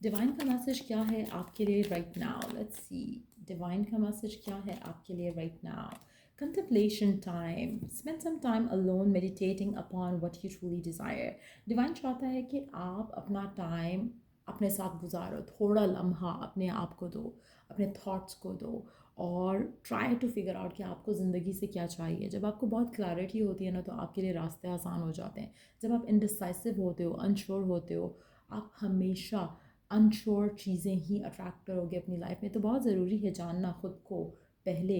Divine का message क्या है आपके लिए right now? Let's see. Divine का मैसेज क्या है आपके लिए right now? Contemplation time. Spend some time alone meditating upon what you truly desire. Divine चाहता है कि आप अपना टाइम अपने साथ गुजारो, थोड़ा लम्हा अपने आप को दो, अपने थॉट्स को दो और ट्राई टू फिगर आउट कि आपको ज़िंदगी से क्या चाहिए। जब आपको बहुत क्लैरिटी होती है ना, तो आपके लिए रास्ते आसान हो जाते हैं। जब आप इनडिसाइसिव होते हो, अनश्योर होते हो, आप हमेशा अनश्योर चीज़ें ही अट्रैक्ट करोगे अपनी लाइफ में। तो बहुत ज़रूरी है जानना खुद को पहले,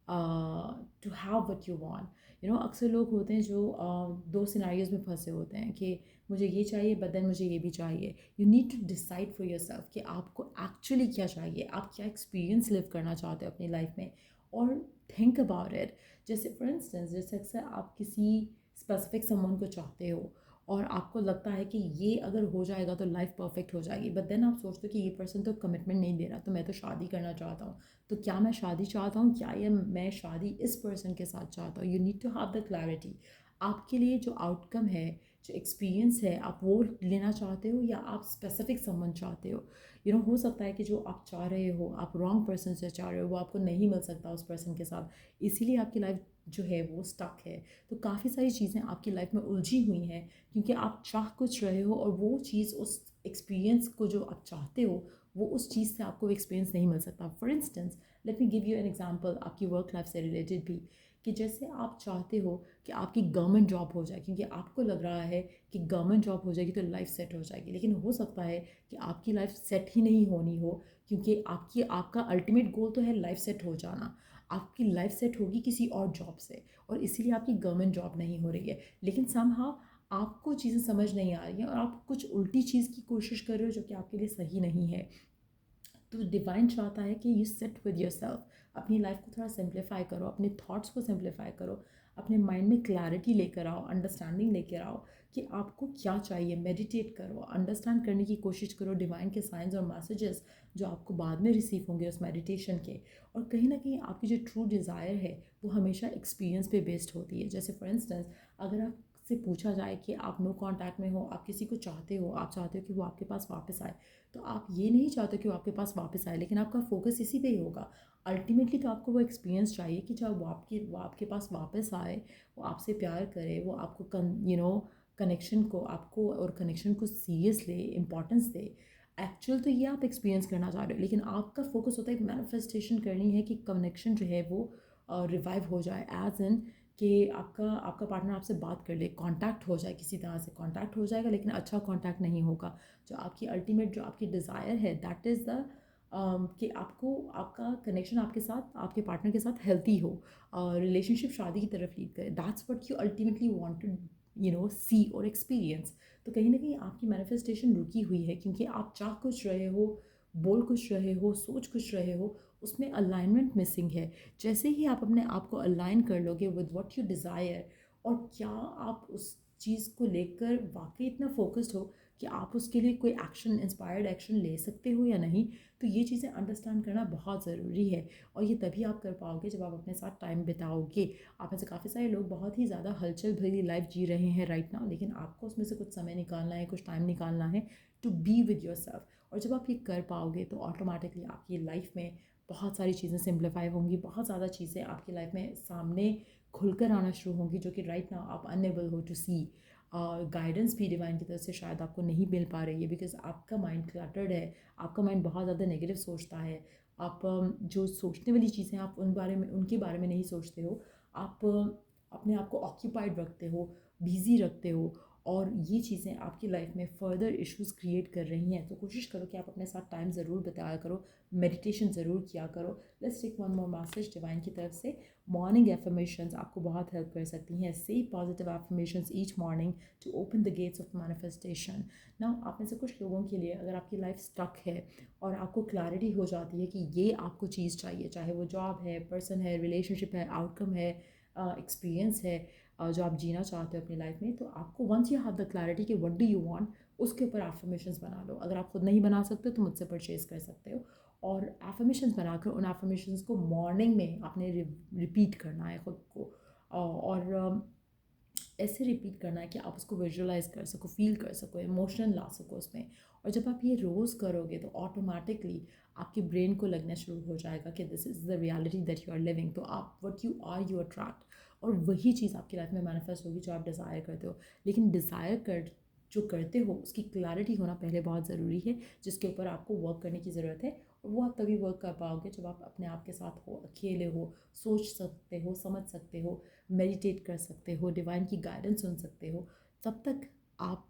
to have what you want. अक्सर लोग होते हैं जो दो सिनारियोज़ में फंसे होते हैं कि मुझे ये चाहिए बट देन मुझे ये भी चाहिए। You need to decide for yourself कि आपको एक्चुअली क्या चाहिए, आप क्या एक्सपीरियंस लिव करना चाहते हो अपनी लाइफ में। और थिंक अबाउट इट। जैसे फॉर इंस्टेंस, जैसे अक्सर आप किसी स्पेसिफिक समवन को चाहते हो और आपको लगता है कि ये अगर हो जाएगा तो लाइफ परफेक्ट हो जाएगी, बट देन आप सोचते हो कि ये पर्सन तो कमिटमेंट नहीं दे रहा, तो मैं तो शादी करना चाहता हूँ। तो क्या मैं शादी चाहता हूँ, क्या ये मैं शादी इस पर्सन के साथ चाहता हूँ? You need to have the clarity. आपके लिए जो आउटकम है, जो एक्सपीरियंस है, आप वो लेना चाहते हो या आप स्पेसिफिक समवन चाहते हो? हो सकता है कि जो आप चाह रहे हो, आप रॉन्ग पर्सन से चाह रहे हो, वो आपको नहीं मिल सकता उस पर्सन के साथ, इसीलिए आपकी लाइफ जो है वो स्टक है। तो काफ़ी सारी चीज़ें आपकी लाइफ में उलझी हुई हैं क्योंकि आप चाह कुछ रहे हो और वो चीज़, उस एक्सपीरियंस को जो आप चाहते हो, वो उस चीज़ से आपको एक्सपीरियंस नहीं मिल सकता। For instance, let me give you an example आपकी वर्क लाइफ से रिलेटेड भी, कि जैसे आप चाहते हो कि आपकी गवर्नमेंट जॉब हो जाए क्योंकि आपको लग रहा है कि गवर्नमेंट जॉब हो जाएगी तो लाइफ सेट हो जाएगी, लेकिन हो सकता है कि आपकी लाइफ सेट ही नहीं होनी हो, क्योंकि आपका अल्टीमेट गोल तो है लाइफ सेट हो जाना। आपकी लाइफ सेट होगी किसी और जॉब से, और इसीलिए आपकी गवर्नमेंट जॉब नहीं हो रही है। लेकिन समहाउ आपको चीज़ें समझ नहीं आ रही हैं और आप कुछ उल्टी चीज़ की कोशिश कर रहे हो जो कि आपके लिए सही नहीं है। तो डिवाइन चाहता है कि you sit with your self, अपनी लाइफ को थोड़ा सिंप्लीफाई करो, अपने थॉट्स को सिंप्लीफाई करो, अपने माइंड में क्लैरिटी लेकर आओ, अंडरस्टैंडिंग लेकर आओ कि आपको क्या चाहिए। मेडिटेट करो, अंडरस्टैंड करने की कोशिश करो डिवाइन के साइंस और मैसेजेस जो आपको बाद में रिसीव होंगे उस मेडिटेशन के। और कहीं ना कहीं आपकी जो ट्रू डिज़ायर है वो हमेशा एक्सपीरियंस पे बेस्ड होती है। जैसे फॉर इंस्टेंस, अगर आप से पूछा जाए कि आप नो कांटेक्ट में हो, आप किसी को चाहते हो, आप चाहते हो कि वो आपके पास वापस आए, तो आप ये नहीं चाहते कि वो आपके पास वापस आए, लेकिन आपका फोकस इसी पे ही होगा। अल्टीमेटली तो आपको वो एक्सपीरियंस चाहिए कि जब वो आपके पास वापस आए, वो आपसे प्यार करे, वो आपको कनेक्शन को, आपको और कनेक्शन को सीरियस ले, इम्पोर्टेंस दे। एक्चुअल तो ये आप एक्सपीरियंस करना चाह रहे हो, लेकिन आपका फोकस होता है मैनिफेस्टेशन करनी है कि कनेक्शन जो है वो रिवाइव हो जाए, एज इन कि आपका आपका पार्टनर आपसे बात कर ले, कांटेक्ट हो जाए, किसी तरह से कांटेक्ट हो जाएगा, लेकिन अच्छा कांटेक्ट नहीं होगा। जो आपकी अल्टीमेट, जो आपकी डिज़ायर है, दैट इज़ द कि आपको आपका कनेक्शन आपके साथ, आपके पार्टनर के साथ हेल्थी हो, रिलेशनशिप शादी की तरफ लीड करे। That's what you ultimately want to see और एक्सपीरियंस। तो कहीं ना कहीं आपकी मैनिफेस्टेशन रुकी हुई है क्योंकि आप चाह कुछ रहे हो, बोल कुछ रहे हो, सोच कुछ रहे हो, उसमें अलाइनमेंट मिसिंग है। जैसे ही आप अपने आप को अलाइन कर लोगे विद व्हाट यू डिज़ायर, और क्या आप उस चीज़ को लेकर वाकई इतना फोकस्ड हो कि आप उसके लिए कोई एक्शन, इंस्पायर्ड एक्शन ले सकते हो या नहीं, तो ये चीज़ें अंडरस्टैंड करना बहुत ज़रूरी है। और ये तभी आप कर पाओगे जब आप अपने साथ टाइम बिताओगे। आप में से काफ़ी सारे लोग बहुत ही ज़्यादा हलचल भरी लाइफ जी रहे हैं राइट नाउ, लेकिन आपको उसमें से कुछ समय निकालना है, कुछ टाइम निकालना है to be with yourself. और जब आप ये कर पाओगे तो ऑटोमेटिकली आपकी लाइफ में बहुत सारी चीज़ें सिंप्लीफाई होंगी, बहुत ज़्यादा चीज़ें आपकी लाइफ में सामने खुलकर आना शुरू होंगी जो कि राइट नाउ आप अनएबल हो टू सी। गाइडेंस भी डिवाइन की तरफ से शायद आपको नहीं मिल पा रही है बिकॉज आपका माइंड क्लटर्ड है, आपका माइंड बहुत ज़्यादा नेगेटिव सोचता है। आप जो सोचने वाली चीज़ें, आप उनके बारे में नहीं सोचते हो। आप अपने आप को ऑक्यूपाइड रखते हो, बिजी रखते हो, और ये चीज़ें आपकी लाइफ में फ़र्दर इश्यूज़ क्रिएट कर रही हैं। तो कोशिश करो कि आप अपने साथ टाइम ज़रूर बिताया करो, मेडिटेशन ज़रूर किया करो। Let's take one more message divine की तरफ से। मॉर्निंग एफर्मेशंस आपको बहुत हेल्प कर सकती हैं। Say positive affirmations each morning to open the gates of manifestation. Now, आप में से कुछ लोगों के लिए अगर आपकी लाइफ स्टक है और आपको क्लैरिटी हो जाती है कि ये आपको चीज़ चाहिए, चाहे वो जॉब है, पर्सन है, रिलेशनशिप है, आउटकम है, एक्सपीरियंस है, जो आप जीना चाहते हो अपनी लाइफ में, तो आपको once you have the clarity कि व्हाट डू यू वांट, उसके ऊपर एफर्मेशंस बना लो। अगर आप खुद नहीं बना सकते तो मुझसे परचेज कर सकते हो। और एफर्मेशंस बनाकर उन एफर्मेशंस को मॉर्निंग में आपने रिपीट करना है खुद को। और ऐसे रिपीट करना है कि आप उसको विजुअलाइज कर सको, फील कर सको, इमोशन ला सको उसमें। और जब आप ये रोज़ करोगे तो ऑटोमेटिकली आपके ब्रेन को लगना शुरू हो जाएगा कि this is the reality that you are living. तो आप what you are you attract, और वही चीज़ आपकी लाइफ में मैनिफेस्ट होगी जो आप डिज़ायर करते हो। लेकिन डिज़ायर कर जो करते हो उसकी क्लैरिटी होना पहले बहुत ज़रूरी है, जिसके ऊपर आपको वर्क करने की ज़रूरत है। और वो आप तभी वर्क कर पाओगे जब आप अपने आप के साथ हो, अकेले हो, सोच सकते हो, समझ सकते हो, मेडिटेट कर सकते हो, डिवाइन की गाइडेंस सुन सकते हो। तब तक आप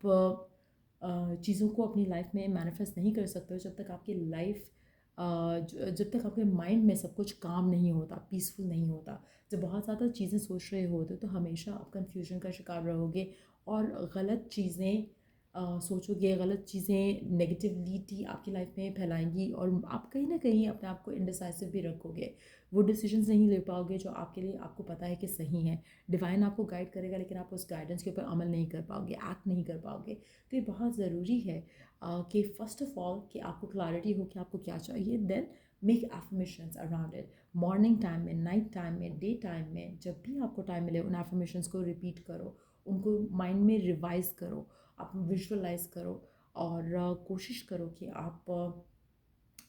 चीज़ों को अपनी लाइफ में मैनिफेस्ट नहीं कर सकते हो जब तक आपकी लाइफ जब तक आपके माइंड में सब कुछ काम नहीं होता, पीसफुल नहीं होता। जब बहुत ज़्यादा चीज़ें सोच रहे होते तो हमेशा आप कन्फ्यूजन का शिकार रहोगे और गलत चीज़ें सोचोगे, गलत चीज़ें नेगेटिविटी आपकी लाइफ में फैलाएंगी और आप कहीं ना कहीं अपने आप को इंडिसाइसिव भी रखोगे। वो डिसीजंस नहीं ले पाओगे जो आपके लिए आपको पता है कि सही है। डिवाइन आपको गाइड करेगा लेकिन आप उस गाइडेंस के ऊपर अमल नहीं कर पाओगे, एक्ट नहीं कर पाओगे। तो ये बहुत ज़रूरी है कि फ़र्स्ट ऑफ ऑल कि आपको क्लैरिटी हो कि आपको क्या चाहिए। Then make affirmations around it. Morning time में, नाइट टाइम में, डे टाइम में, जब भी आपको टाइम मिले उन एफर्मेशंस को रिपीट करो, उनको माइंड में रिवाइज करो, आप विजुअलाइज करो। और कोशिश करो कि आप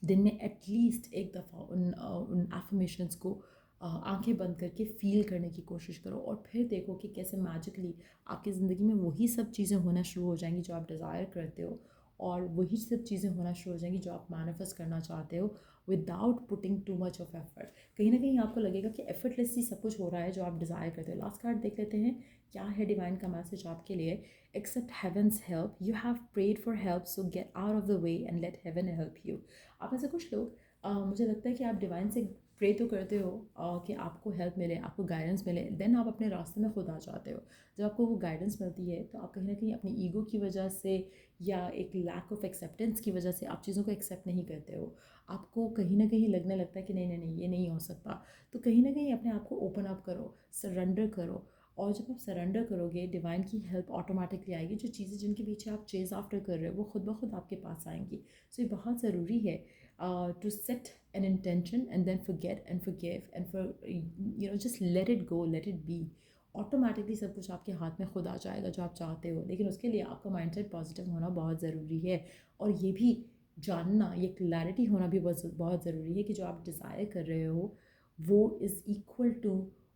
दिन में एटलीस्ट एक दफ़ा उन एफर्मेशंस को आंखें बंद करके फ़ील करने की कोशिश करो। और फिर देखो कि कैसे मैजिकली आपकी ज़िंदगी में वही सब चीज़ें होना शुरू हो जाएंगी जो आप डिज़ायर करते हो, और वही सब चीज़ें होना शुरू हो जाएंगी जो आप मैनिफेस्ट करना चाहते हो, without putting too much of effort. कहीं ना कहीं आपको लगेगा कि एफर्टलेसली सब कुछ हो रहा है जो आप डिज़ायर करते हो। लास्ट कार्ड देख लेते हैं, क्या है डिवाइन का मैसेज आपके लिए। Accept heaven's help, you have prayed for help, so get out of the way and let heaven help you. आप में से कुछ लोग मुझे लगता है कि आप डिवाइन से प्रे तो करते हो कि आपको हेल्प मिले, आपको गाइडेंस मिले, देन आप अपने रास्ते में खुद आ जाते हो। जब आपको वो गाइडेंस मिलती है तो आप कहीं ना कहीं अपनी ईगो की वजह से या एक लैक ऑफ एक्सेप्टेंस की वजह से आप चीज़ों को एक्सेप्ट नहीं करते हो। आपको कहीं ना कहीं लगने लगता है कि नहीं नहीं नहीं, ये नहीं हो सकता। तो कहीं ना कहीं अपने आप को ओपन अप करो, सरेंडर करो। और जब आप सरेंडर करोगे डिवाइन की हेल्प ऑटोमेटिकली आएगी। जो चीज़ें जिनके पीछे आप चेज़ आफ्टर कर रहे हो वो खुद ब खुद आपके पास आएंगी। सो ये बहुत ज़रूरी है to set an intention and then forget and forgive and for just let it go, let it be. Automatically सब कुछ आपके हाथ में खुद आ जाएगा जो आप चाहते हो। लेकिन उसके लिए आपका माइंडसेट पॉजिटिव होना बहुत ज़रूरी है। और ये भी जानना, ये क्लैरिटी होना भी बहुत बहुत ज़रूरी है कि जो आप डिज़ायर कर रहे हो वो is equal to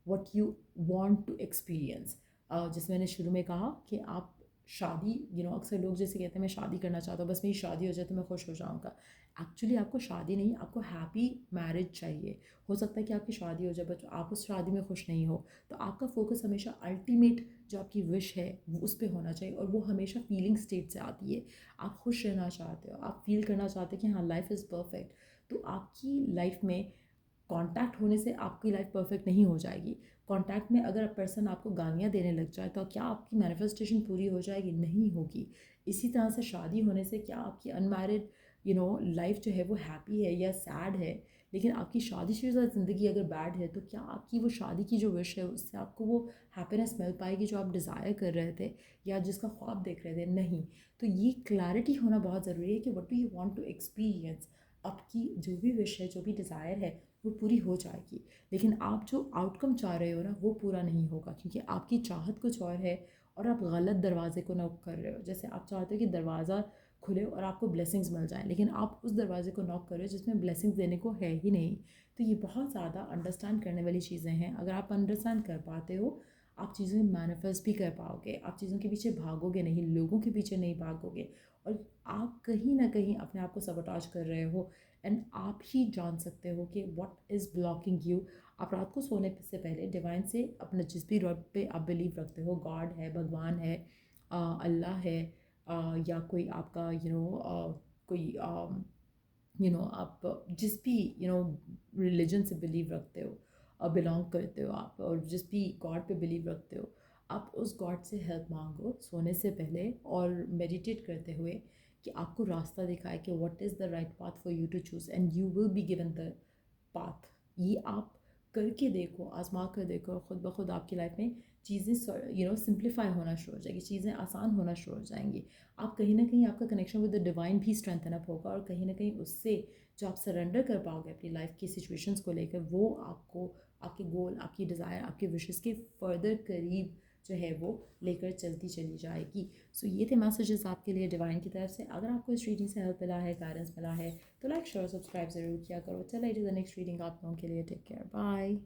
what you want to experience. जैसे मैंने शुरू में कहा कि आप शादी, अक्सर लोग जैसे कहते हैं मैं शादी करना चाहता हूँ, बस मेरी शादी हो जाए तो मैं खुश हो जाऊँगा। एक्चुअली आपको शादी नहीं, आपको हैप्पी मैरिज चाहिए। हो सकता है कि आपकी शादी हो जाए बट आप उस शादी में खुश नहीं हो, तो आपका फोकस हमेशा अल्टीमेट जो आपकी विश है वो उस पर होना चाहिए। और वो हमेशा फीलिंग स्टेट से आती है। आप खुश रहना चाहते हो, आप फील करना चाहते हो कि हाँ लाइफ इज़ परफेक्ट, तो आपकी लाइफ में कांटेक्ट होने से आपकी लाइफ परफेक्ट नहीं हो जाएगी। कांटेक्ट में अगर पर्सन आपको गालियाँ देने लग जाए तो क्या आपकी मैनिफेस्टेशन पूरी हो जाएगी? नहीं होगी। इसी तरह से शादी होने से क्या आपकी अनमैरिड लाइफ जो है वो हैप्पी है या सैड है? लेकिन आपकी शादीशुदा ज़िंदगी अगर बैड है तो क्या आपकी वो शादी की जो विश है उससे आपको वो हैप्पीनेस मिल पाएगी जो आप डिज़ायर कर रहे थे या जिसका ख्वाब देख रहे थे? नहीं। तो ये क्लैरिटी होना बहुत ज़रूरी है कि what do you want to experience. आपकी जो भी विश है, जो भी डिज़ायर है वो पूरी हो जाएगी। लेकिन आप जो आउटकम चाह रहे हो ना वो पूरा नहीं होगा, क्योंकि आपकी चाहत कुछ और है और आप गलत दरवाजे को नॉक कर रहे हो। जैसे आप चाहते हो कि दरवाज़ा खुले और आपको ब्लेसिंग्स मिल जाएं, लेकिन आप उस दरवाजे को नॉक कर रहे हो जिसमें ब्लेसिंग्स देने को है ही नहीं। तो ये बहुत ज़्यादा अंडरस्टैंड करने वाली चीज़ें हैं। अगर आप अंडरस्टैंड कर पाते हो आप चीज़ें मैनिफेस्ट भी कर पाओगे। आप चीज़ों के पीछे भागोगे नहीं, लोगों के पीछे नहीं भागोगे। और आप कहीं ना कहीं अपने आप को सबोटाज कर रहे हो एंड आप ही जान सकते हो कि व्हाट इज़ ब्लॉकिंग यू। आप रात को सोने से पहले डिवाइन से अपना जिस भी रब पे आप बिलीव रखते हो, गॉड है, भगवान है, अल्लाह है, या कोई आपका कोई आप जिस भी रिलीजन से बिलीव रखते हो, बिलोंग करते हो आप, और जिस भी गॉड पे बिलीव रखते हो, आप उस गॉड से हेल्प मांगो सोने से पहले और मेडिटेट करते हुए कि आपको रास्ता दिखाए कि what is the right path for you to choose and you will be given the path. ये आप करके देखो, आजमा कर देखो, और ख़ुद ब खुद आपकी लाइफ में चीज़ें सिंप्लीफाई होना शुरू हो जाएगी, चीज़ें आसान होना शुरू हो जाएंगी। आप कहीं ना कहीं आपका कनेक्शन विद द डिवाइन भी स्ट्रेंथन अप होगा, और कहीं ना कहीं उससे जो आप सरेंडर कर पाओगे अपनी लाइफ की सिचुएशंस को लेकर, वो आपको आपके गोल, आपकी डिज़ायर, आपके विशेस के फर्दर करीब जो है वो लेकर चलती चली जाएगी। सो ये थे मैसेजेस आपके लिए डिवाइन की तरफ से। अगर आपको इस रीडिंग से हेल्प मिला है, गाइडेंस मिला है, तो लाइक शेयर सब्सक्राइब ज़रूर किया करो। चलो it is the next reading आप लोगों के लिए। Take care, bye.